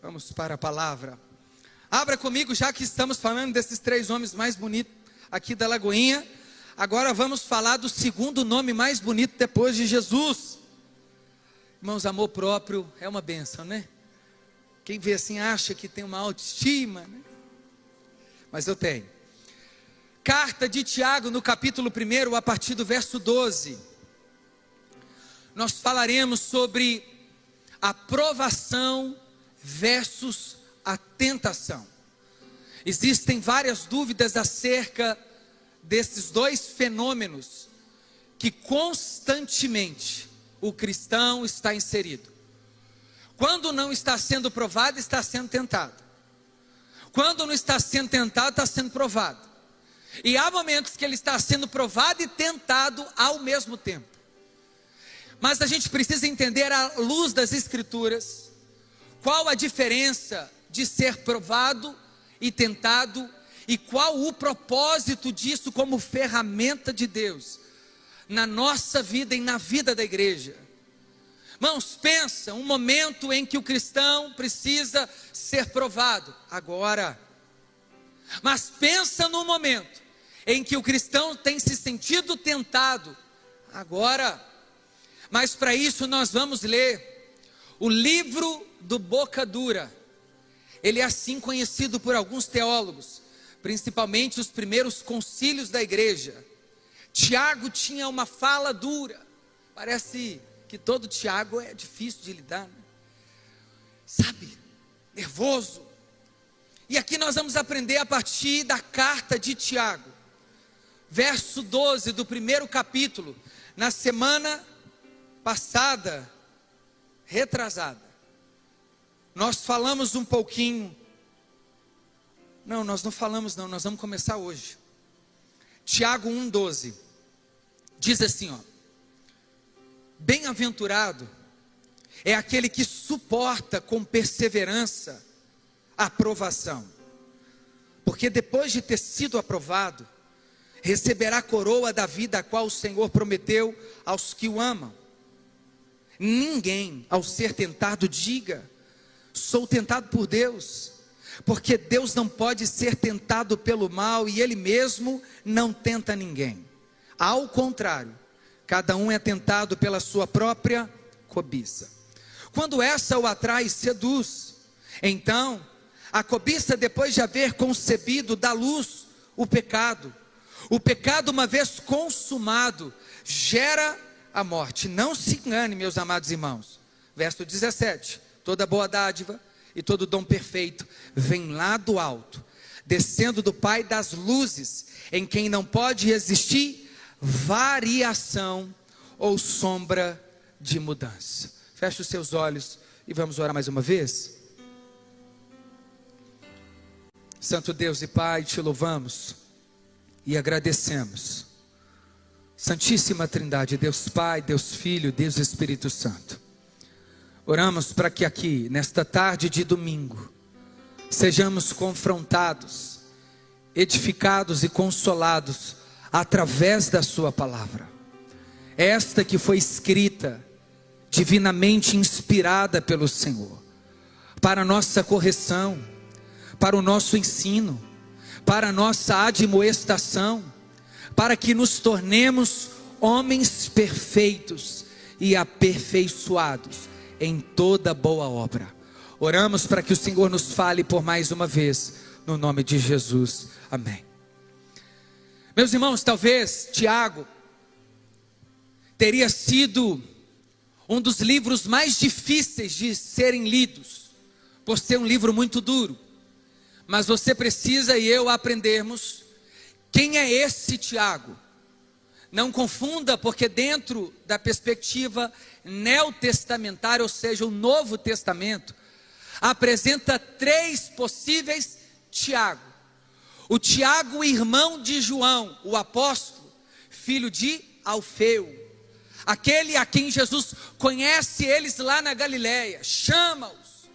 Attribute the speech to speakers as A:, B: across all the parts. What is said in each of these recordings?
A: Vamos para a palavra. Abra comigo, já que estamos falando desses três homens mais bonitos aqui da Lagoinha. Agora vamos falar do segundo nome mais bonito depois de Jesus. Irmãos, amor próprio é uma bênção, né? Quem vê assim acha que tem uma autoestima, né? Mas eu tenho. Carta de Tiago, no capítulo 1, a partir do verso 12. Nós falaremos sobre a provação versus a tentação. Existem várias dúvidas acerca desses dois fenômenos que constantemente o cristão está inserido. Quando não está sendo provado, está sendo tentado. Quando não está sendo tentado, está sendo provado. E há momentos que ele está sendo provado e tentado ao mesmo tempo. Mas a gente precisa entender, à luz das Escrituras, qual a diferença de ser provado e tentado, e qual o propósito disso como ferramenta de Deus na nossa vida e na vida da igreja. Irmãos, pensa, um momento em que o cristão precisa ser provado, agora. Mas pensa no momento em que o cristão tem se sentido tentado, agora. Mas para isso nós vamos ler o livro do Boca Dura. Ele é assim conhecido por alguns teólogos, principalmente os primeiros concílios da igreja. Tiago tinha uma fala dura. Parece que todo Tiago é difícil de lidar, né? Sabe, nervoso. E aqui nós vamos aprender a partir da carta de Tiago, verso 12 do 1º capítulo. Na semana passada, retrasada, nós falamos um pouquinho. Não, nós não falamos não, nós vamos começar hoje. Tiago 1,12 diz assim, ó: bem-aventurado é aquele que suporta com perseverança a provação, porque depois de ter sido aprovado, receberá a coroa da vida a qual o Senhor prometeu aos que o amam. Ninguém, ao ser tentado, diga: sou tentado por Deus, porque Deus não pode ser tentado pelo mal, e Ele mesmo não tenta ninguém. Ao contrário, cada um é tentado pela sua própria cobiça. Quando essa o atrai, seduz. Então, a cobiça, depois de haver concebido, dá luz o pecado. O pecado, uma vez consumado, gera a morte. Não se engane, meus amados irmãos. Verso 17: toda boa dádiva e todo dom perfeito vem lá do alto, descendo do Pai das luzes, em quem não pode existir variação ou sombra de mudança. Feche os seus olhos e vamos orar mais uma vez. Santo Deus e Pai, te louvamos e agradecemos. Santíssima Trindade, Deus Pai, Deus Filho, Deus Espírito Santo, oramos para que aqui, nesta tarde de domingo, sejamos confrontados, edificados e consolados através da sua palavra, esta que foi escrita, divinamente inspirada pelo Senhor, para a nossa correção, para o nosso ensino, para a nossa admoestação, para que nos tornemos homens perfeitos e aperfeiçoados em toda boa obra. Oramos para que o Senhor nos fale por mais uma vez, no nome de Jesus, amém. Meus irmãos, talvez Tiago teria sido um dos livros mais difíceis de serem lidos, por ser um livro muito duro. Mas você precisa e eu aprendermos quem é esse Tiago. Não confunda, porque dentro da perspectiva neotestamentária, ou seja, o Novo Testamento, apresenta três possíveis Tiago. O Tiago, irmão de João, o apóstolo, filho de Alfeu, aquele a quem Jesus conhece eles lá na Galileia, chama-os,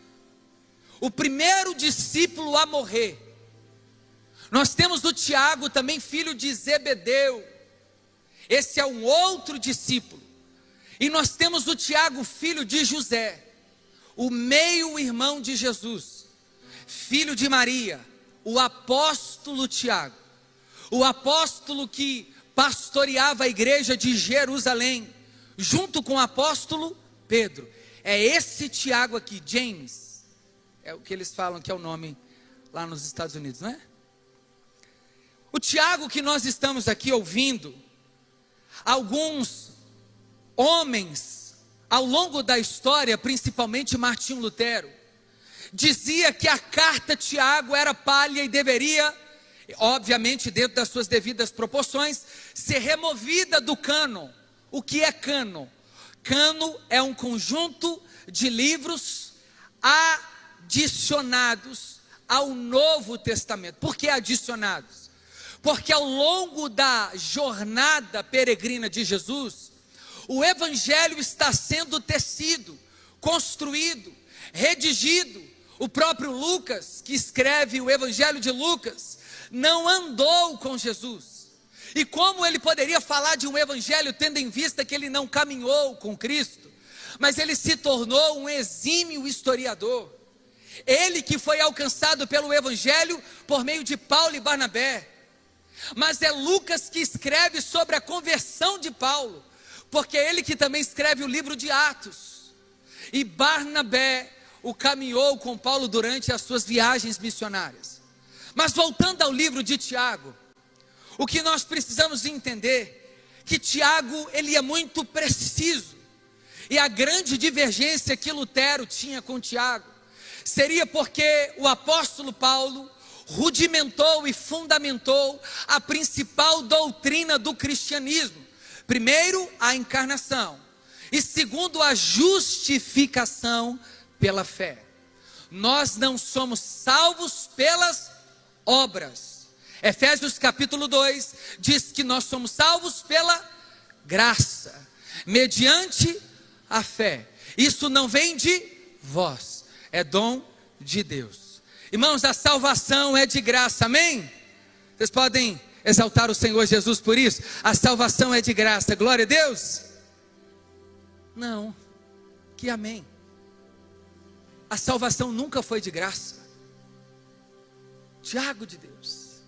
A: o primeiro discípulo a morrer. Nós temos o Tiago, também filho de Zebedeu, esse é um outro discípulo. E nós temos o Tiago, filho de José, o meio-irmão de Jesus, filho de Maria, o apóstolo Tiago, o apóstolo que pastoreava a igreja de Jerusalém, junto com o apóstolo Pedro. É esse Tiago aqui, James, é o que eles falam que é o nome lá nos Estados Unidos, não é? O Tiago que nós estamos aqui ouvindo, alguns homens, ao longo da história, principalmente Martinho Lutero, dizia que a carta Tiago era palha e deveria, obviamente dentro das suas devidas proporções, ser removida do cânon. O que é cânon? Cânon é um conjunto de livros adicionados ao Novo Testamento. Por que adicionados? Porque ao longo da jornada peregrina de Jesus, o Evangelho está sendo tecido, construído, redigido. O próprio Lucas, que escreve o Evangelho de Lucas, não andou com Jesus. E como ele poderia falar de um Evangelho, tendo em vista que ele não caminhou com Cristo, mas ele se tornou um exímio historiador. Ele que foi alcançado pelo Evangelho por meio de Paulo e Barnabé. Mas é Lucas que escreve sobre a conversão de Paulo, porque é ele que também escreve o livro de Atos. E Barnabé o caminhou com Paulo durante as suas viagens missionárias. Mas voltando ao livro de Tiago, o que nós precisamos entender, que Tiago, ele é muito preciso. E a grande divergência que Lutero tinha com Tiago, seria porque o apóstolo Paulo rudimentou e fundamentou a principal doutrina do cristianismo. Primeiro, a encarnação. E segundo, a justificação pela fé. Nós não somos salvos pelas obras. Efésios capítulo 2 diz que nós somos salvos pela graça, mediante a fé. Isso não vem de vós, é dom de Deus. Irmãos, a salvação é de graça, amém? Vocês podem exaltar o Senhor Jesus por isso? A salvação é de graça, glória a Deus? Não, que amém. A salvação nunca foi de graça. Tiago de Deus,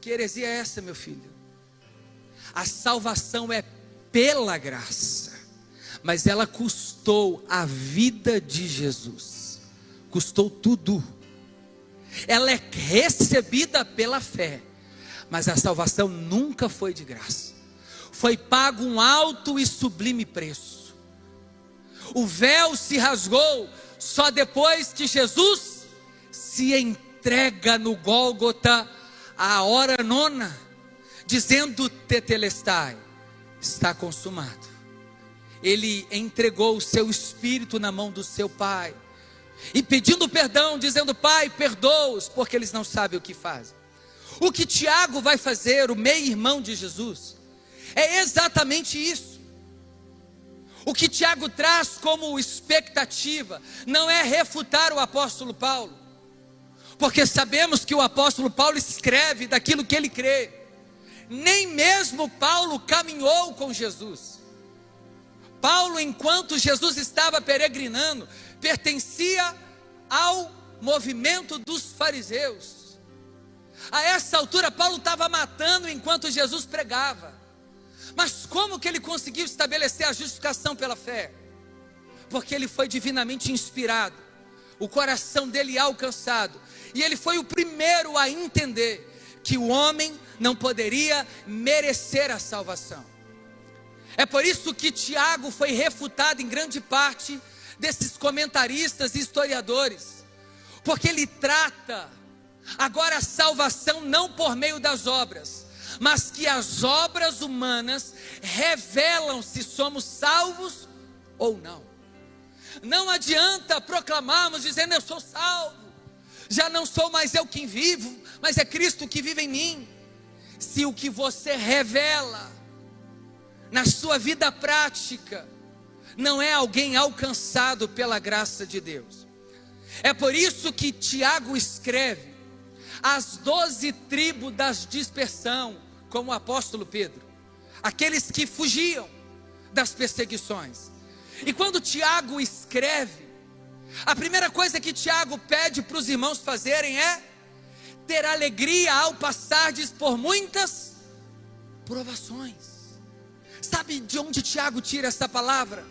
A: que heresia é essa, meu filho? A salvação é pela graça, mas ela custou a vida de Jesus, custou tudo. Ela é recebida pela fé, mas a salvação nunca foi de graça. Foi pago um alto e sublime preço. O véu se rasgou só depois que Jesus se entrega no Gólgota à hora nona, dizendo tetelestai, está consumado. Ele entregou o seu espírito na mão do seu Pai, e pedindo perdão, dizendo: Pai, perdoa-os, porque eles não sabem o que fazem. O que Tiago vai fazer, o meio-irmão de Jesus, é exatamente isso. O que Tiago traz como expectativa, não é refutar o apóstolo Paulo, porque sabemos que o apóstolo Paulo escreve daquilo que ele crê. Nem mesmo Paulo caminhou com Jesus. Paulo, enquanto Jesus estava peregrinando, pertencia ao movimento dos fariseus. A essa altura Paulo estava matando enquanto Jesus pregava. Mas como que ele conseguiu estabelecer a justificação pela fé? Porque ele foi divinamente inspirado, o coração dele alcançado, e ele foi o primeiro a entender que o homem não poderia merecer a salvação. É por isso que Tiago foi refutado em grande parte desses comentaristas e historiadores, porque ele trata agora a salvação não por meio das obras, mas que as obras humanas revelam se somos salvos ou não. Não adianta proclamarmos dizendo: eu sou salvo, já não sou mais eu quem vivo, mas é Cristo que vive em mim, se o que você revela na sua vida prática não é alguém alcançado pela graça de Deus. É por isso que Tiago escreve as 12 tribos da dispersão, como o apóstolo Pedro, aqueles que fugiam das perseguições. E quando Tiago escreve, A primeira coisa que Tiago pede para os irmãos fazerem é ter alegria ao passardes por muitas provações. Sabe de onde Tiago tira essa palavra?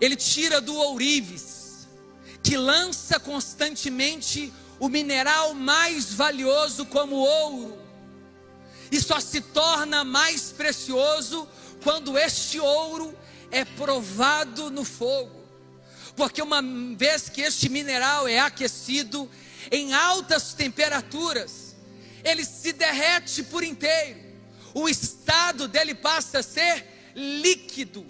A: Ele tira do ourives, que lança constantemente o mineral mais valioso como ouro, e só se torna mais precioso quando este ouro é provado no fogo. Porque uma vez que este mineral é aquecido em altas temperaturas, ele se derrete por inteiro, o estado dele passa a ser líquido.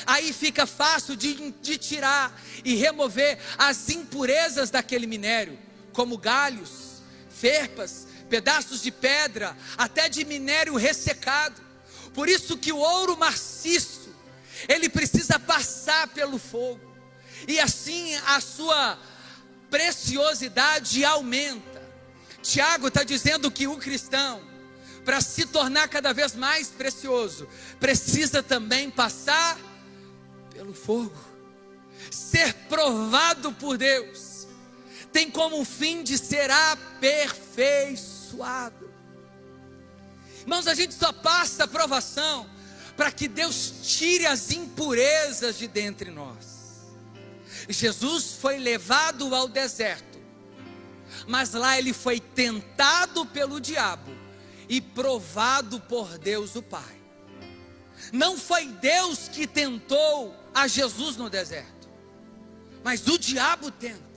A: Aí fica fácil de tirar e remover as impurezas daquele minério, como galhos, ferpas, pedaços de pedra, até de minério ressecado. Por isso que o ouro maciço, ele precisa passar pelo fogo, e assim a sua preciosidade aumenta. Tiago está dizendo que o cristão, para se tornar cada vez mais precioso, precisa também passar pelo fogo, ser provado por Deus, tem como fim de ser aperfeiçoado. Irmãos, a gente só passa a provação para que Deus tire as impurezas de dentro de nós. Jesus foi levado ao deserto, mas lá ele foi tentado pelo diabo e provado por Deus o Pai. Não foi Deus que tentou a Jesus no deserto, mas o diabo tenta.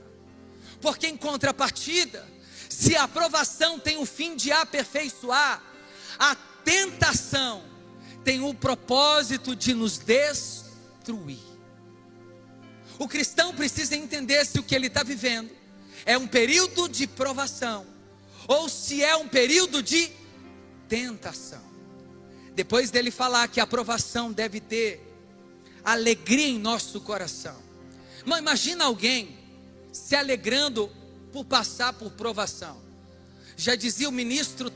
A: Porque em contrapartida, se a provação tem o fim de aperfeiçoar, a tentação tem o propósito de nos destruir. O cristão precisa entender se o que ele está vivendo é um período de provação, ou se é um período de tentação. Depois dele falar que a provação deve ter alegria em nosso coração. Mas imagina alguém se alegrando por passar por provação. Já dizia o ministro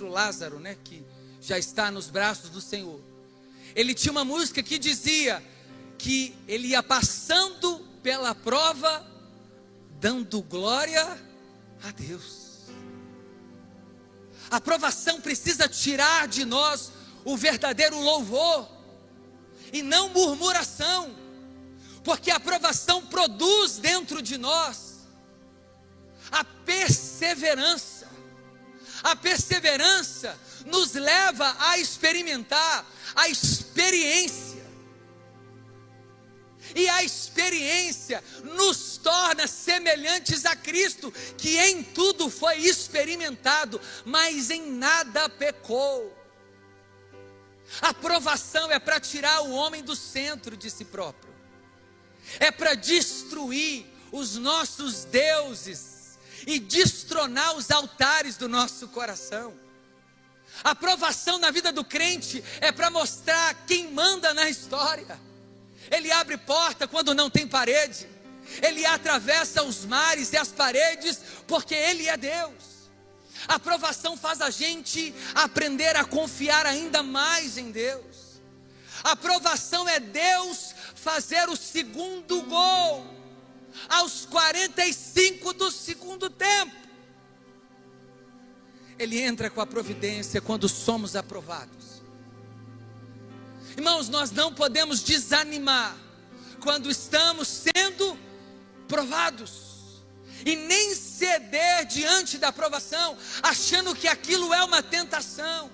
A: Lázaro, né, que já está nos braços do Senhor. Ele tinha uma música que dizia que ele ia passando pela prova, dando glória a Deus. A provação precisa tirar de nós o verdadeiro louvor, e não murmuração, porque a provação produz dentro de nós a perseverança. A perseverança nos leva a experimentar a experiência. E a experiência nos torna semelhantes a Cristo, que em tudo foi experimentado, mas em nada pecou. A provação é para tirar o homem do centro de si próprio, é para destruir os nossos deuses e destronar os altares do nosso coração. A provação na vida do crente é para mostrar quem manda na história. Ele abre porta quando não tem parede, ele atravessa os mares e as paredes, porque ele é Deus. A provação faz a gente aprender a confiar ainda mais em Deus. A provação é Deus fazer o segundo gol aos 45 do segundo tempo. Ele entra com a providência quando somos aprovados. Irmãos, nós não podemos desanimar quando estamos sendo provados, e nem ceder diante da provação, achando que aquilo é uma tentação.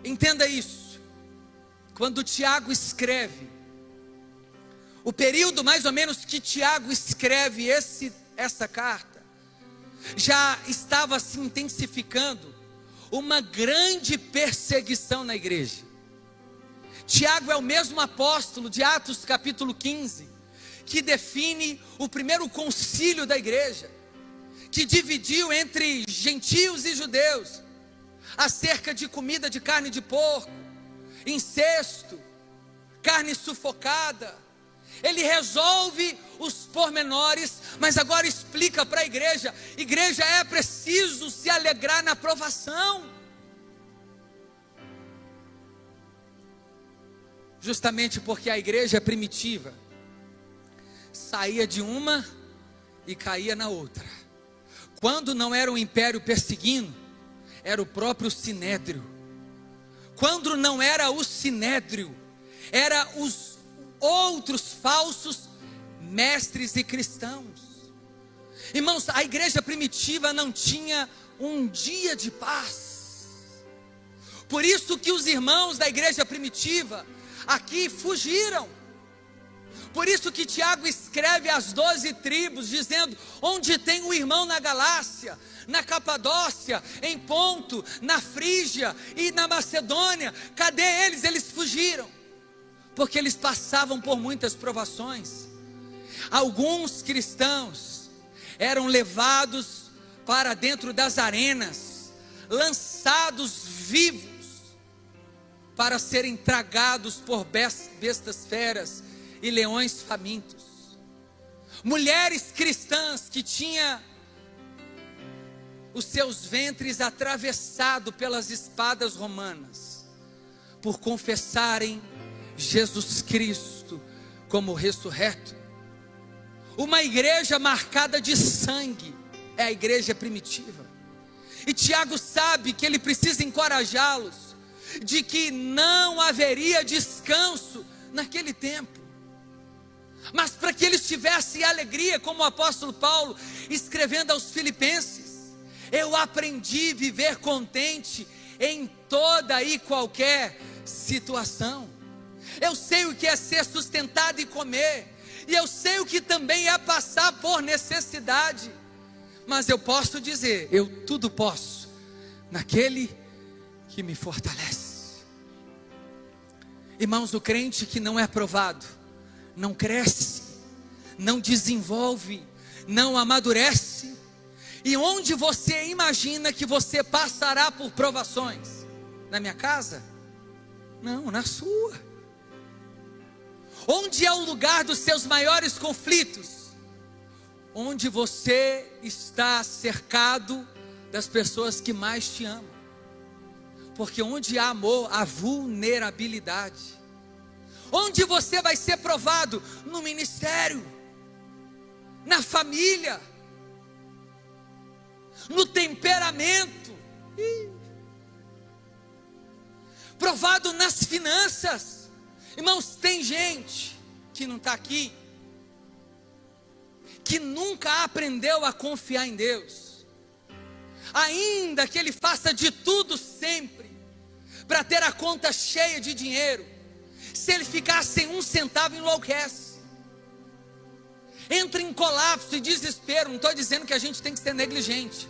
A: Entenda isso. Quando Tiago escreve, o período mais ou menos que Tiago escreve essa carta, já estava se intensificando uma grande perseguição na igreja. Tiago é o mesmo apóstolo de Atos capítulo 15, que define o primeiro concílio da igreja, que dividiu entre gentios e judeus, acerca de comida de carne de porco, incesto, carne sufocada. Ele resolve os pormenores, mas agora explica para a igreja: igreja, é preciso se alegrar na provação. Justamente porque a igreja primitiva saía de uma e caía na outra. Quando não era o império perseguindo, era o próprio sinédrio. Quando não era o sinédrio, era os outros falsos mestres e cristãos. Irmãos, a igreja primitiva não tinha um dia de paz. Por isso que os irmãos da igreja primitiva aqui fugiram. Por isso que Tiago escreve às 12 tribos, dizendo: onde tem um irmão na Galácia, na Capadócia, em Ponto, na Frígia e na Macedônia, cadê eles? Eles fugiram, porque eles passavam por muitas provações. Alguns cristãos eram levados para dentro das arenas, lançados vivos, para serem tragados por bestas feras e leões famintos. Mulheres cristãs que tinham os seus ventres atravessados pelas espadas romanas, por confessarem Jesus Cristo como ressurreto. Uma igreja marcada de sangue é a igreja primitiva. E Tiago sabe que ele precisa encorajá-los de que não haveria descanso naquele tempo. Mas para que eles tivessem alegria, como o apóstolo Paulo escrevendo aos Filipenses: eu aprendi a viver contente em toda e qualquer situação. Eu sei o que é ser sustentado e comer, e eu sei o que também é passar por necessidade. Mas eu posso dizer: eu tudo posso naquele que me fortalece. Irmãos, o crente que não é aprovado não cresce, não desenvolve, não amadurece. E onde você imagina que você passará por provações? Na minha casa? Não, na sua. Onde é o lugar dos seus maiores conflitos? Onde você está cercado das pessoas que mais te amam. Porque onde há amor, há vulnerabilidade. Onde você vai ser provado? No ministério, na família, no temperamento, provado nas finanças. Irmãos, tem gente que não está aqui, que nunca aprendeu a confiar em Deus, ainda que ele faça de tudo sempre para ter a conta cheia de dinheiro. Se ele ficar sem um centavo, enlouquece, entra em colapso e desespero. Não estou dizendo que a gente tem que ser negligente,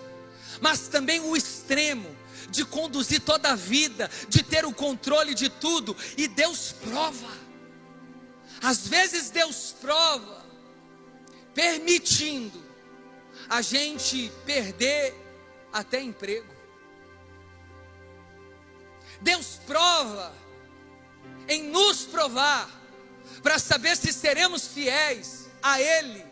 A: mas também o extremo de conduzir toda a vida, de ter o controle de tudo. E Deus prova. Às vezes Deus prova, permitindo a gente perder até emprego. Deus prova em nos provar, para saber se seremos fiéis a Ele,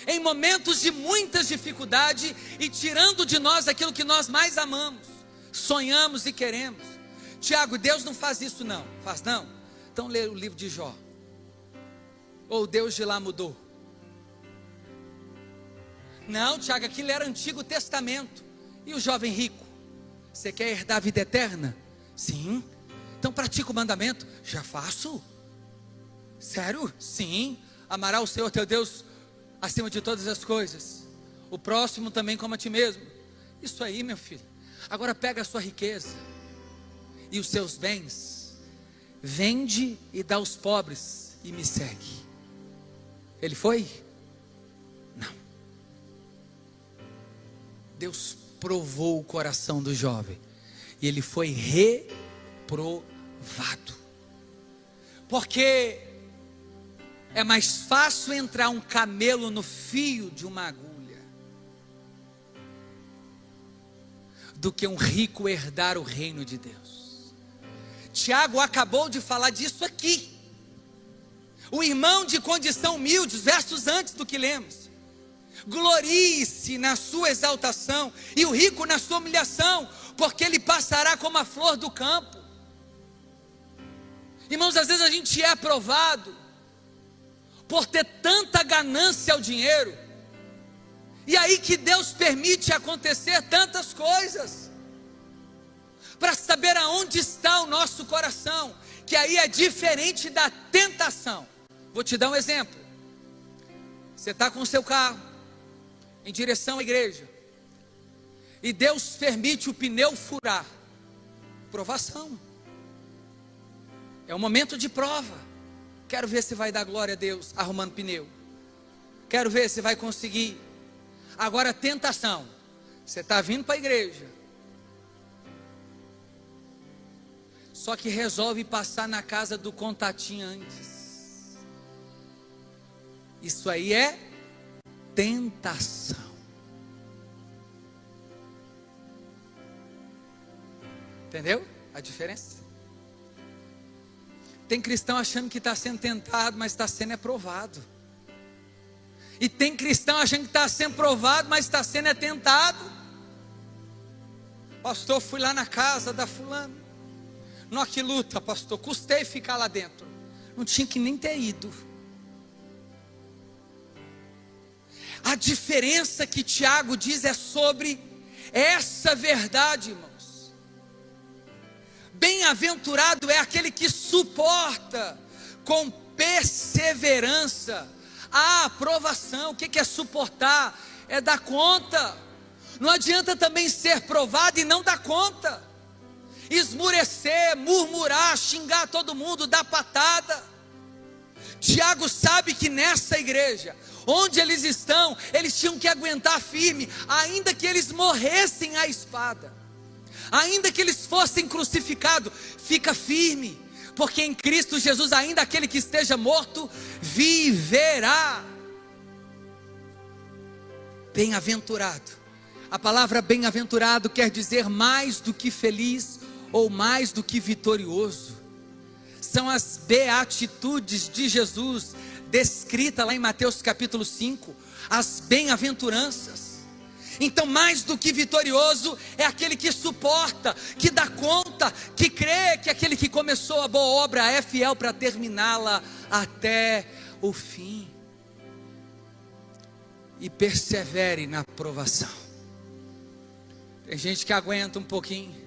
A: em momentos de muitas dificuldades, e tirando de nós aquilo que nós mais amamos, sonhamos e queremos. Tiago, Deus não faz isso não. Faz não? Então lê o livro de Jó. Ou Deus de lá mudou? Não, Tiago, aquilo era Antigo Testamento. E o jovem rico? Você quer herdar a vida eterna? Sim. Então pratica o mandamento. Já faço. Sério? Sim. Amará o Senhor teu Deus acima de todas as coisas, o próximo também como a ti mesmo. Isso aí, meu filho. Agora pega a sua riqueza e os seus bens, vende e dá aos pobres e me segue. Ele foi? Não. Deus provou o coração do jovem e ele foi reprovado. Porque é mais fácil entrar um camelo no fio de uma agulha do que um rico herdar o reino de Deus. Tiago acabou de falar disso aqui. O irmão de condição humilde, os versos antes do que lemos: glorie-se na sua exaltação, e o rico na sua humilhação, porque ele passará como a flor do campo. Irmãos, às vezes a gente é aprovado, por ter tanta ganância ao dinheiro. E aí que Deus permite acontecer tantas coisas, para saber aonde está o nosso coração, que aí é diferente da tentação. Vou te dar um exemplo. Você está com o seu carro, em direção à igreja, e Deus permite o pneu furar. Provação. É um momento de prova. Quero ver se vai dar glória a Deus arrumando pneu. Quero ver se vai conseguir. Agora, tentação. Você está vindo para a igreja, só que resolve passar na casa do contatinho antes. Isso aí é tentação. Entendeu a diferença? Tem cristão achando que está sendo tentado, mas está sendo provado. E tem cristão achando que está sendo provado, mas está sendo tentado. Pastor, fui lá na casa da fulana. Não, que luta, pastor, custei ficar lá dentro. Não tinha que nem ter ido. A diferença que Tiago diz é sobre essa verdade, irmãos. Bem-aventurado é aquele que suporta com perseverança a aprovação. O que é suportar? É dar conta. Não adianta também ser provado e não dar conta. Esmurecer, murmurar, xingar todo mundo, dar patada. Tiago sabe que nessa igreja, onde eles estão, eles tinham que aguentar firme, ainda que eles morressem à espada, ainda que eles fossem crucificados. Fica firme, porque em Cristo Jesus ainda aquele que esteja morto viverá. Bem-aventurado. A palavra bem-aventurado quer dizer mais do que feliz ou mais do que vitorioso. São as beatitudes de Jesus descrita lá em Mateus capítulo 5, as bem-aventuranças. Então, mais do que vitorioso é aquele que suporta, que dá conta, que crê que aquele que começou a boa obra é fiel para terminá-la até o fim. E persevere na provação. Tem gente que aguenta um pouquinho,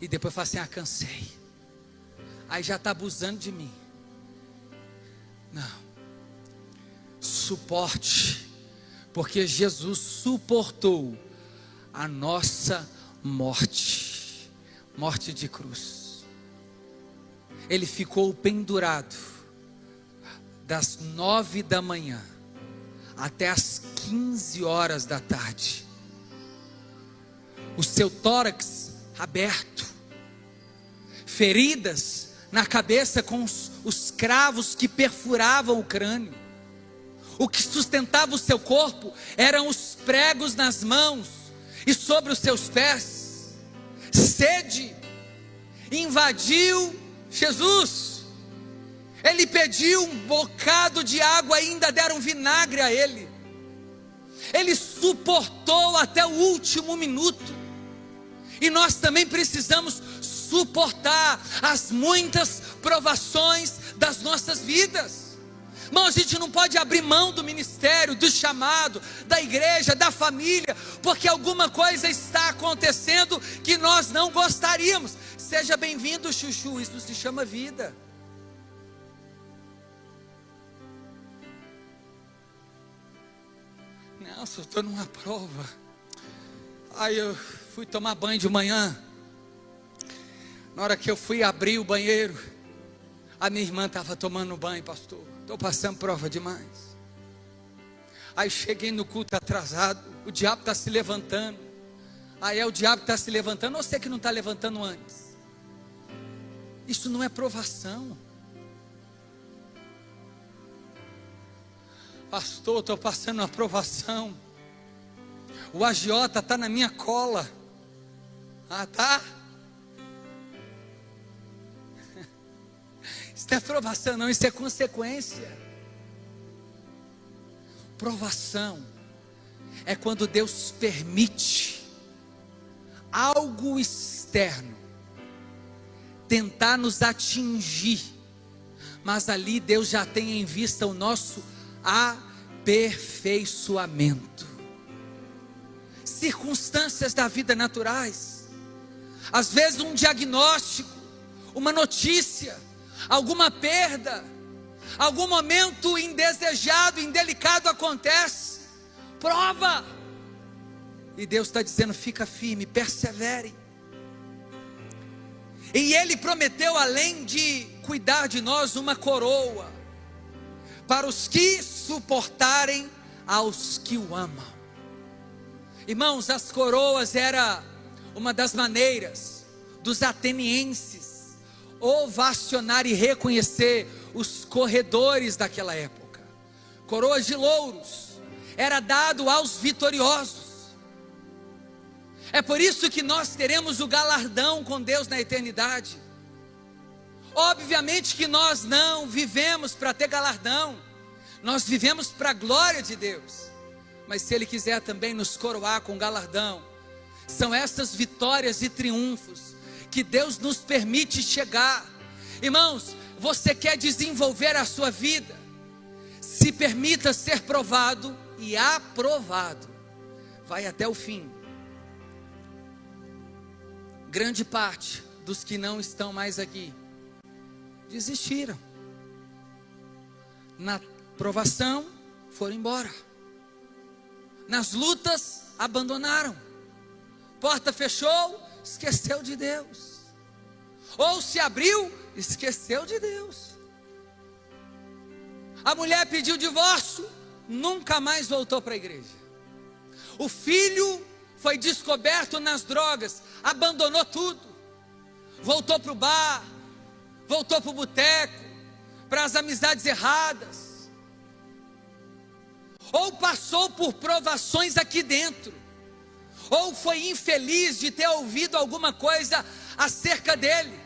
A: e depois fala assim: cansei. Aí já está abusando de mim. Não. Suporte, porque Jesus suportou a nossa morte, morte de cruz. Ele ficou pendurado das 9 da manhã até as 15 horas da tarde. O seu tórax aberto, feridas na cabeça com os cravos que perfuravam o crânio. O que sustentava o seu corpo eram os pregos nas mãos e sobre os seus pés. Sede invadiu Jesus. Ele pediu um bocado de água e ainda deram vinagre a ele. Ele suportou até o último minuto. E nós também precisamos suportar as muitas provações das nossas vidas. Irmão, a gente não pode abrir mão do ministério, do chamado, da igreja, da família, porque alguma coisa está acontecendo que nós não gostaríamos. Seja bem-vindo, chuchu, isso se chama vida. Nossa, eu estou numa prova. Aí eu fui tomar banho de manhã. Na hora que eu fui abrir o banheiro, a minha irmã estava tomando banho. Pastor, estou passando prova demais. Aí cheguei no culto atrasado. O diabo está se levantando. Aí é o diabo que está se levantando, ou você que não está levantando antes. Isso não é provação. Pastor, estou passando uma provação. O agiota está na minha cola. Ah, tá? Isso não é provação não, isso é consequência. Provação é quando Deus permite algo externo tentar nos atingir, mas ali Deus já tem em vista o nosso aperfeiçoamento. Circunstâncias da vida naturais, às vezes um diagnóstico, uma notícia, alguma perda, algum momento indesejado, indelicado acontece, prova, e Deus está dizendo: fica firme, persevere. E Ele prometeu, além de cuidar de nós, uma coroa para os que suportarem aos que o amam. Irmãos, as coroas era uma das maneiras dos atenienses ovacionar e reconhecer os corredores daquela época. Coroas de louros era dado aos vitoriosos. É por isso que nós teremos o galardão com Deus na eternidade. Obviamente que nós não vivemos para ter galardão, nós vivemos para a glória de Deus. Mas se Ele quiser também nos coroar com galardão, são essas vitórias e triunfos que Deus nos permite chegar. Irmãos, você quer desenvolver a sua vida? Se permita ser provado e aprovado. Vai até o fim. Grande parte dos que não estão mais aqui desistiram. Na provação, foram embora. Nas lutas, abandonaram. Porta fechou, esqueceu de Deus. Ou se abriu, esqueceu de Deus. A mulher pediu divórcio, nunca mais voltou para a igreja. O filho foi descoberto nas drogas, abandonou tudo. Voltou para o bar, voltou para o boteco, para as amizades erradas. Ou passou por provações aqui dentro, ou foi infeliz de ter ouvido alguma coisa acerca dele,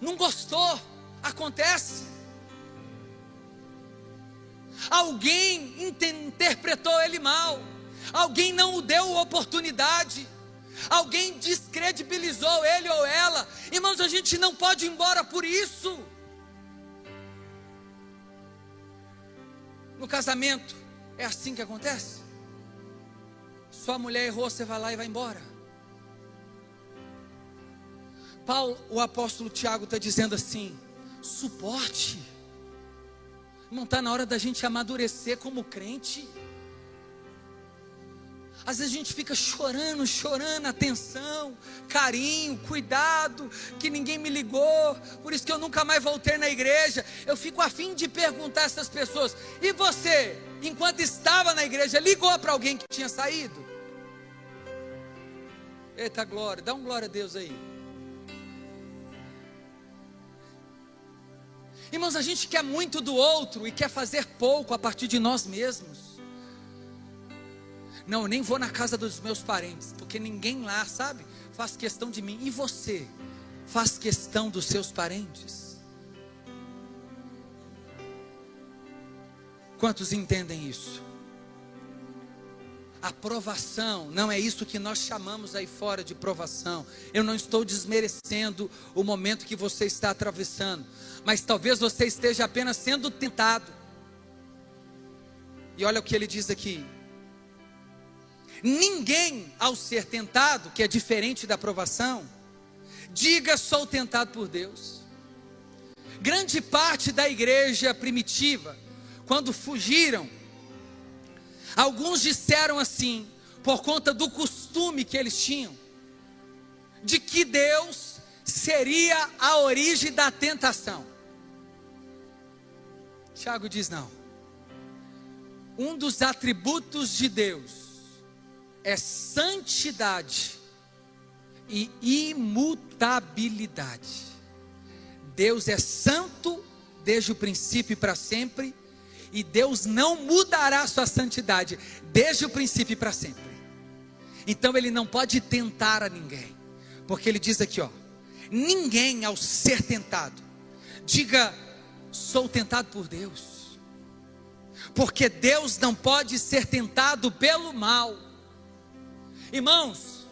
A: não gostou, acontece. Alguém interpretou ele mal, alguém não o deu oportunidade, alguém descredibilizou ele ou ela. Irmãos, a gente não pode ir embora por isso. No casamento, é assim que acontece. Sua mulher errou, você vai lá e vai embora. O apóstolo Tiago está dizendo assim: suporte. Não está na hora da gente amadurecer como crente? Às vezes a gente fica chorando, atenção, carinho, cuidado, que ninguém me ligou, por isso que eu nunca mais voltei na igreja. Eu fico a fim de perguntar a essas pessoas: e você, enquanto estava na igreja, ligou para alguém que tinha saído? Eita glória, dá um glória a Deus aí. Irmãos, a gente quer muito do outro e quer fazer pouco a partir de nós mesmos. Não, eu nem vou na casa dos meus parentes, porque ninguém lá, sabe, faz questão de mim. E você, faz questão dos seus parentes? Quantos entendem isso? A provação, não é isso que nós chamamos aí fora de provação. Eu não estou desmerecendo o momento que você está atravessando, mas talvez você esteja apenas sendo tentado. E olha o que ele diz aqui: ninguém, ao ser tentado, que é diferente da provação, diga: sou tentado por Deus. Grande parte da igreja primitiva, quando fugiram, alguns disseram assim, por conta do costume que eles tinham, de que Deus seria a origem da tentação. Tiago diz: não. Um dos atributos de Deus é santidade e imutabilidade. Deus é santo desde o princípio e para sempre, e Deus não mudará a sua santidade desde o princípio e para sempre. Então Ele não pode tentar a ninguém, porque Ele diz aqui, ó: ninguém, ao ser tentado, diga: sou tentado por Deus, porque Deus não pode ser tentado pelo mal. Irmãos,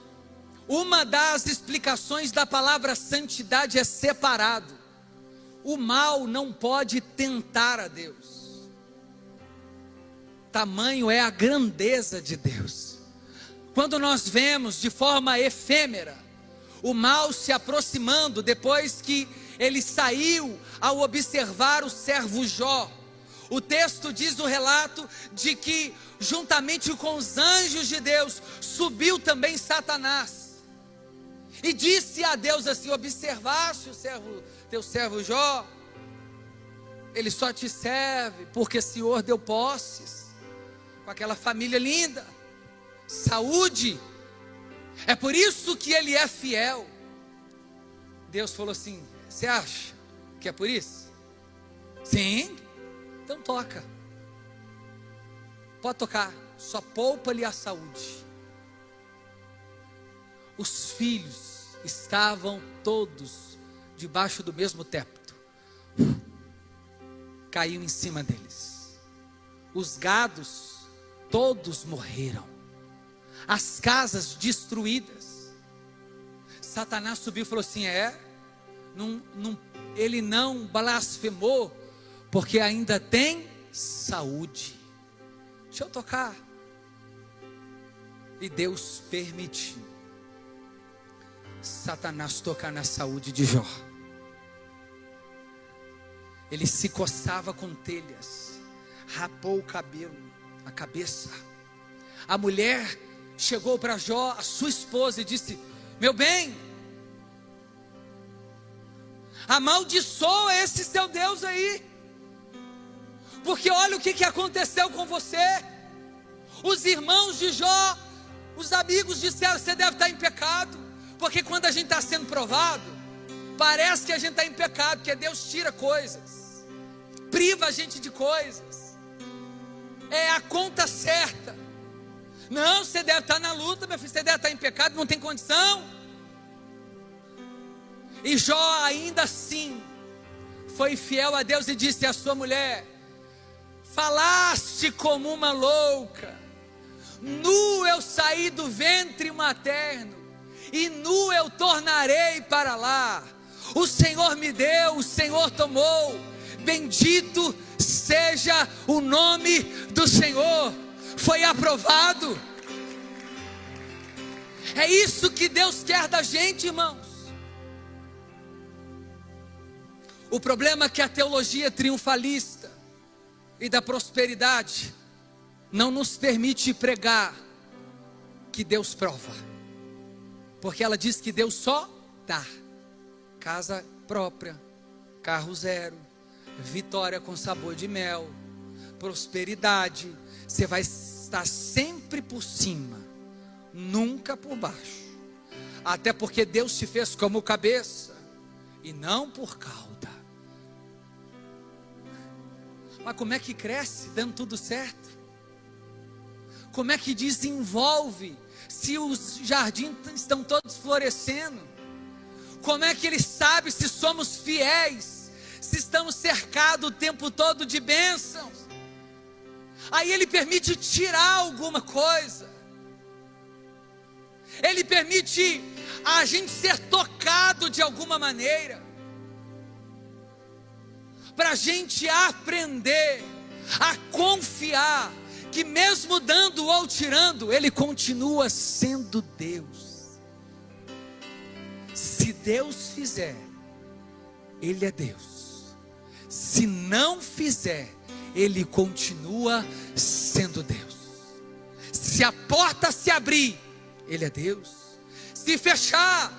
A: uma das explicações da palavra santidade é separado. o mal não pode tentar a Deus. Tamanho é a grandeza de Deus. Quando nós vemos de forma efêmera o mal se aproximando, depois que ele saiu ao observar o servo Jó, o texto diz o relato de que juntamente com os anjos de Deus subiu também Satanás e disse a Deus assim: observaste teu servo Jó? Ele só te serve porque o Senhor deu posses com aquela família linda, saúde, é por isso que ele é fiel. Deus falou assim: você acha que é por isso? Sim, então toca, pode tocar, só poupa-lhe a saúde. Os filhos estavam todos debaixo do mesmo teto, caiu em cima deles. Os gados todos morreram, as casas destruídas. Satanás subiu e falou assim: ele não blasfemou, porque ainda tem saúde. Deixa eu tocar. E Deus permitiu Satanás tocar na saúde de Jó. Ele se coçava com telhas, rapou o cabelo, a cabeça. A mulher chegou para Jó, a sua esposa, e disse: meu bem, amaldiçoa esse seu Deus aí, porque olha o que aconteceu com você. Os irmãos de Jó, os amigos disseram: você deve estar em pecado. Porque quando a gente está sendo provado, parece que a gente está em pecado, porque Deus tira coisas, priva a gente de coisas, é a conta certa. Não, você deve estar na luta, meu filho, você deve estar em pecado, não tem condição. E Jó ainda assim foi fiel a Deus e disse à sua mulher: falaste como uma louca, nu eu saí do ventre materno, e nu eu tornarei para lá. O Senhor me deu, o Senhor tomou, bendito seja o nome do Senhor. Foi aprovado. É isso que Deus quer da gente, irmãos. O problema é que a teologia triunfalista e da prosperidade não nos permite pregar que Deus prova, porque ela diz que Deus só dá: casa própria, carro zero, vitória com sabor de mel, prosperidade. Você vai estar sempre por cima, nunca por baixo, até porque Deus te fez como cabeça e não por cauda. Mas como é que cresce dando tudo certo? Como é que desenvolve se os jardins estão todos florescendo? Como é que ele sabe se somos fiéis, se estamos cercados o tempo todo de bênçãos? Aí ele permite tirar alguma coisa, ele permite a gente ser tocado de alguma maneira, para a gente aprender a confiar que mesmo dando ou tirando, Ele continua sendo Deus. Se Deus fizer, Ele é Deus. Se não fizer, Ele continua sendo Deus. Se a porta se abrir, Ele é Deus. Se fechar,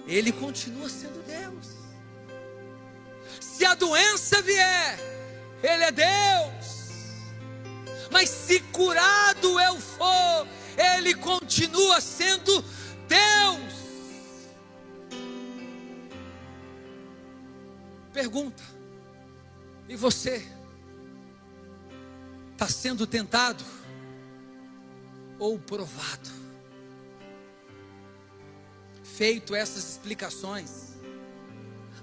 A: Ele continua sendo Deus. Se a doença vier, Ele é Deus. Mas se curado eu for, Ele continua sendo Deus. Pergunta: e você? Está sendo tentado ou provado? Feito essas explicações,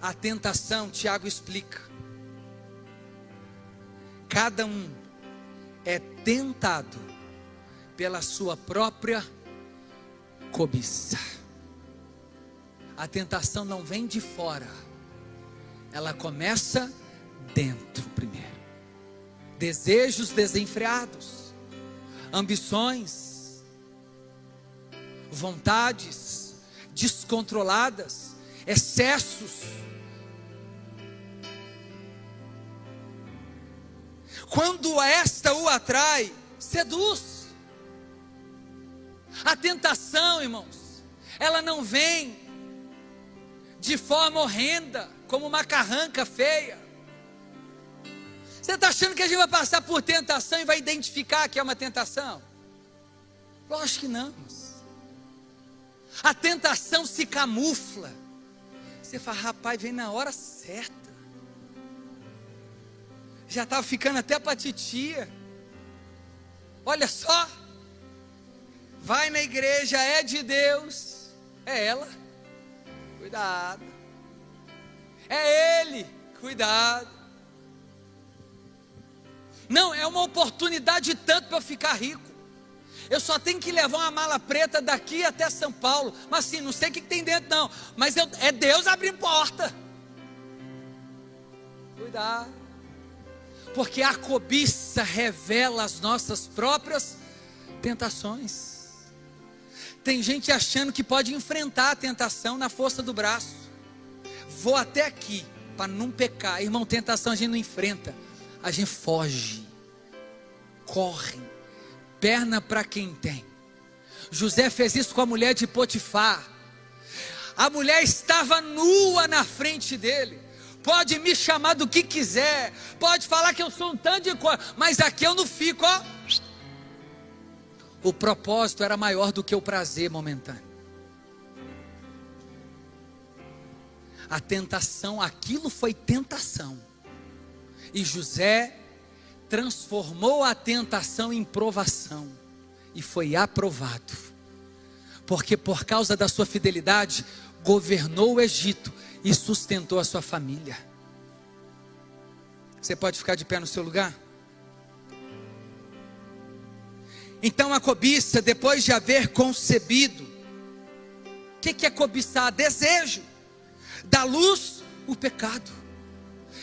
A: a tentação, Tiago explica, cada um é tentado pela sua própria cobiça. A tentação não vem de fora, ela começa dentro primeiro. Desejos desenfreados, ambições, vontades descontroladas, excessos. Quando esta o atrai, seduz. A tentação, irmãos, ela não vem de forma horrenda, como uma carranca feia. Você está achando que a gente vai passar por tentação e vai identificar que é uma tentação? Lógico que não, irmãos. A tentação se camufla. Você fala, rapaz, vem na hora certa. Já estava ficando até para titia. Olha só. Vai na igreja, é de Deus. É ela. Cuidado. É ele. Cuidado. Não, é uma oportunidade tanto para eu ficar rico. Eu só tenho que levar uma mala preta daqui até São Paulo. Mas assim, não sei o que tem dentro não. Mas é Deus abrindo porta. Cuidado. Porque a cobiça revela as nossas próprias tentações. Tem gente achando que pode enfrentar a tentação na força do braço. Vou até aqui para não pecar. Irmão, tentação a gente não enfrenta. A gente foge. Corre. Perna para quem tem. José fez isso com a mulher de Potifar. A mulher estava nua na frente dele. Pode me chamar do que quiser. Pode falar que eu sou um tanto de coisa. Mas aqui eu não fico, ó. O propósito era maior do que o prazer momentâneo. A tentação, aquilo foi tentação. E José transformou a tentação em provação. E foi aprovado. Porque por causa da sua fidelidade, governou o Egito e sustentou a sua família. Você pode ficar de pé no seu lugar? Então a cobiça, depois de haver concebido, o que é cobiçar? Desejo. Da luz, o pecado.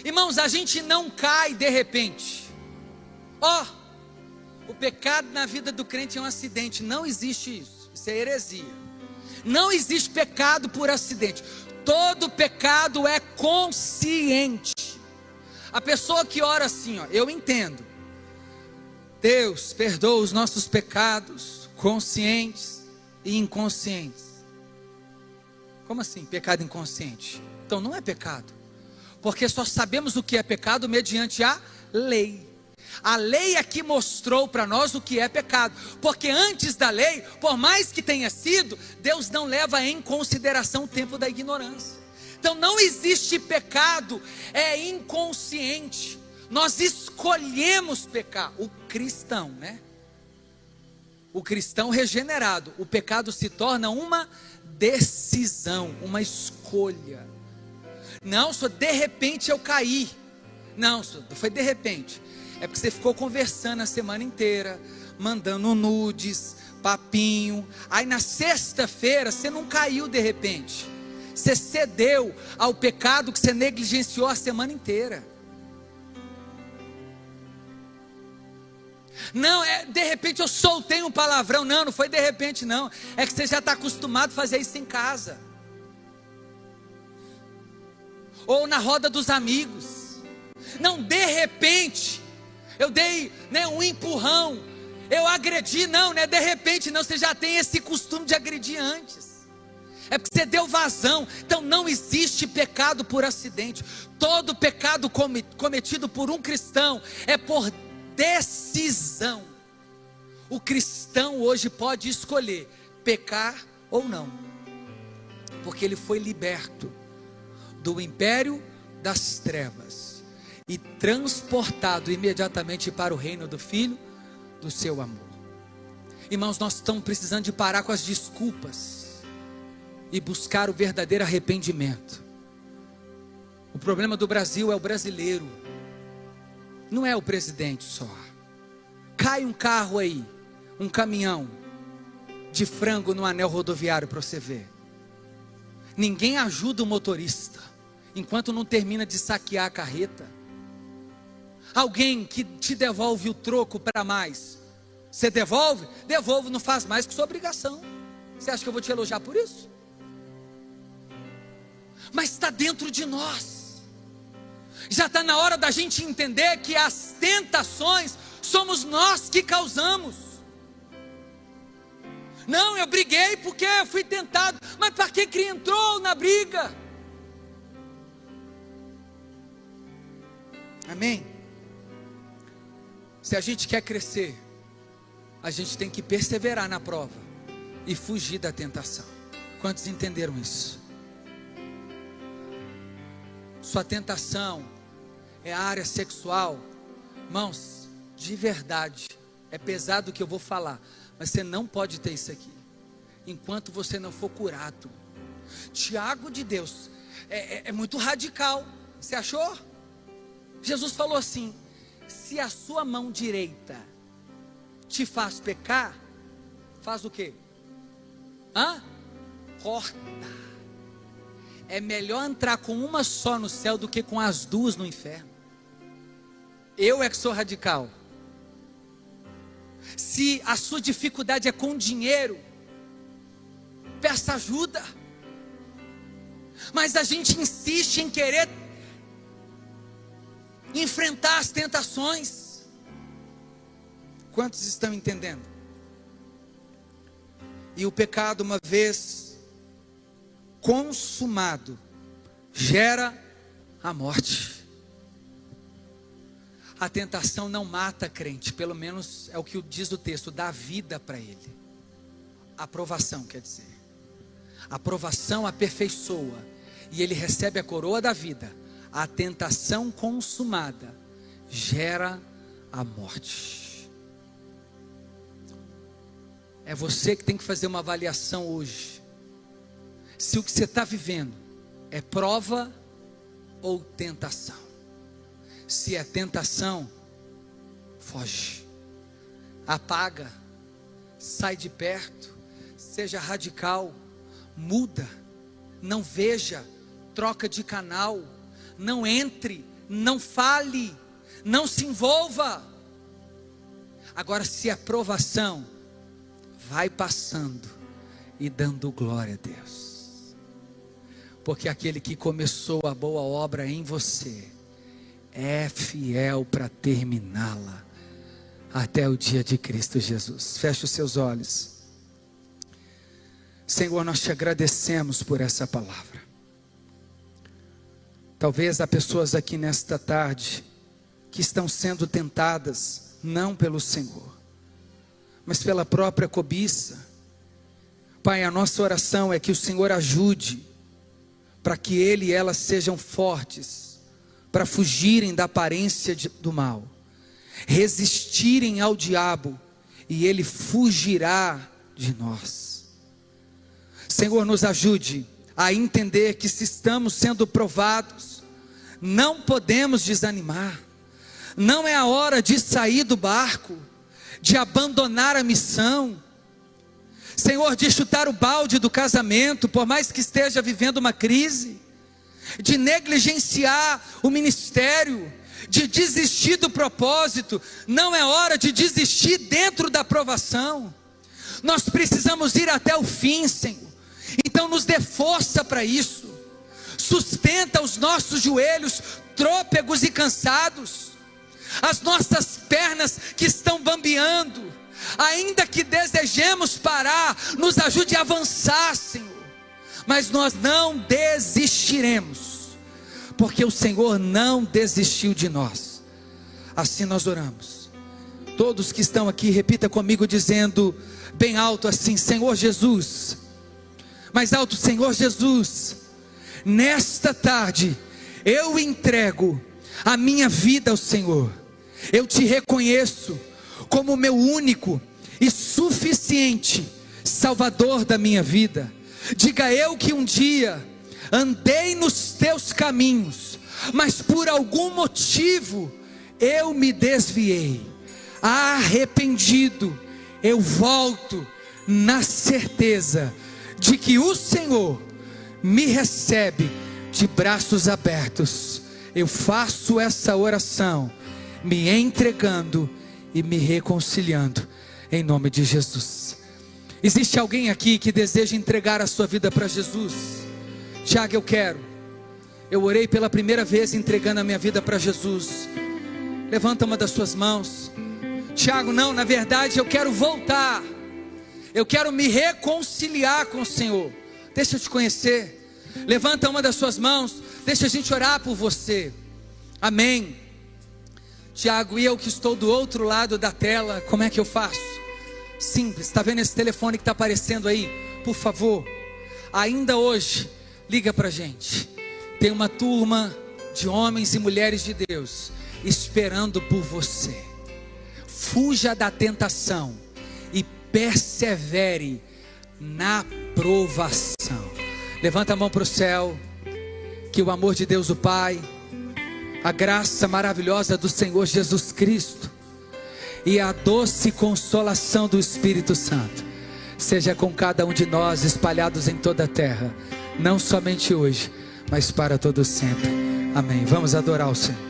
A: Irmãos, a gente não cai de repente. O pecado na vida do crente é um acidente. Não existe isso. Isso é heresia. Não existe pecado por acidente. Todo pecado é consciente. A pessoa que ora assim, eu entendo. Deus perdoa os nossos pecados conscientes e inconscientes. Como assim, pecado inconsciente? Então não é pecado. Porque só sabemos o que é pecado mediante a lei. A lei é que mostrou para nós o que é pecado. Porque antes da lei, por mais que tenha sido, Deus não leva em consideração o tempo da ignorância. Então não existe pecado, é inconsciente. Nós escolhemos pecar. O cristão, né? O cristão regenerado. O pecado se torna uma decisão, uma escolha. Não, só de repente eu caí. Não, só foi de repente. É porque você ficou conversando a semana inteira, mandando nudes, papinho. Aí na sexta-feira você não caiu de repente. Você cedeu ao pecado que você negligenciou a semana inteira. Não, de repente eu soltei um palavrão. Não, não foi de repente não. É que você já está acostumado a fazer isso em casa. Ou na roda dos amigos. Não, de repente eu dei um empurrão, eu agredi. Não, não é de repente não. Você já tem esse costume de agredir antes. É porque você deu vazão. Então não existe pecado por acidente. Todo pecado cometido por um cristão é por decisão. O cristão hoje pode escolher pecar ou não, porque ele foi liberto do império das trevas e transportado imediatamente para o reino do Filho do seu amor. Irmãos, nós estamos precisando de parar com as desculpas e buscar o verdadeiro arrependimento. O problema do Brasil é o brasileiro, não é o presidente só. Cai um carro aí, um caminhão de frango no anel rodoviário para você ver. Ninguém ajuda o motorista. enquanto não termina de saquear a carreta. Alguém que te devolve o troco para mais, você devolve? Devolve, não faz mais que sua obrigação. Você acha que eu vou te elogiar por isso? Mas está dentro de nós. Já está na hora da gente entender que as tentações somos nós que causamos. Não, eu briguei porque eu fui tentado. Mas para que entrou na briga? Amém? Se a gente quer crescer, a gente tem que perseverar na prova e fugir da tentação. Quantos entenderam isso? Sua tentação é a área sexual. Irmãos, de verdade, é pesado o que eu vou falar, mas você não pode ter isso aqui enquanto você não for curado. Tiago de Deus é muito radical. Você achou? Jesus falou assim: se a sua mão direita te faz pecar, faz o quê? Corta. É melhor entrar com uma só no céu do que com as duas no inferno. Eu é que sou radical. Se a sua dificuldade é com dinheiro, peça ajuda. Mas a gente insiste em querer enfrentar as tentações. Quantos estão entendendo? E o pecado, uma vez consumado, gera a morte. A tentação não mata crente, pelo menos é o que diz o texto, dá vida para ele. A aprovação, quer dizer, a aprovação aperfeiçoa e ele recebe a coroa da vida. A tentação consumada gera a morte. É você que tem que fazer uma avaliação hoje, se o que você está vivendo é prova ou tentação. Se é tentação, foge, apaga, sai de perto, seja radical, muda, não veja, troca de canal, não entre, não fale, não se envolva. Agora, se é provação, vai passando e dando glória a Deus. Porque aquele que começou a boa obra em você é fiel para terminá-la até o dia de Cristo Jesus. Feche os seus olhos. Senhor, nós te agradecemos por essa palavra. Talvez há pessoas aqui nesta tarde que estão sendo tentadas, não pelo Senhor, mas pela própria cobiça. Pai, a nossa oração é que o Senhor ajude para que ele e ela sejam fortes, para fugirem da aparência do mal, resistirem ao diabo, e ele fugirá de nós. Senhor, nos ajude a entender que se estamos sendo provados, não podemos desanimar. Não é a hora de sair do barco, de abandonar a missão, Senhor, de chutar o balde do casamento, por mais que esteja vivendo uma crise, de negligenciar o ministério, de desistir do propósito. Não é hora de desistir dentro da provação. Nós precisamos ir até o fim, Senhor. Então nos dê força para isso. Sustenta os nossos joelhos trôpegos e cansados, as nossas pernas que estão bambeando. Ainda que desejemos parar, nos ajude a avançar, Senhor. Mas nós não desistiremos, porque o Senhor não desistiu de nós. Assim nós oramos. Todos que estão aqui, repita comigo dizendo bem alto assim: Senhor Jesus. Mais alto: Senhor Jesus, nesta tarde eu entrego a minha vida ao Senhor. Eu te reconheço como meu único e suficiente Salvador da minha vida. Diga eu que um dia andei nos teus caminhos, mas por algum motivo eu me desviei. Arrependido, eu volto na certeza de que o Senhor me recebe de braços abertos, eu faço essa oração, me entregando e me reconciliando, em nome de Jesus. Existe alguém aqui que deseja entregar a sua vida para Jesus? Tiago, eu orei pela primeira vez entregando a minha vida para Jesus. Levanta uma das suas mãos. Tiago, não, na verdade eu quero voltar, eu quero me reconciliar com o Senhor. Deixa eu te conhecer. Levanta uma das suas mãos, deixa a gente orar por você. Amém. Tiago, e eu que estou do outro lado da tela, como é que eu faço? Simples, está vendo esse telefone que está aparecendo aí? Por favor, ainda hoje, liga para a gente. Tem uma turma de homens e mulheres de Deus esperando por você. Fuja da tentação e persevere na provação. Levanta a mão para o céu. Que o amor de Deus o Pai, a graça maravilhosa do Senhor Jesus Cristo e a doce consolação do Espírito Santo seja com cada um de nós, espalhados em toda a terra, não somente hoje, mas para todo sempre. Amém. Vamos adorar o Senhor.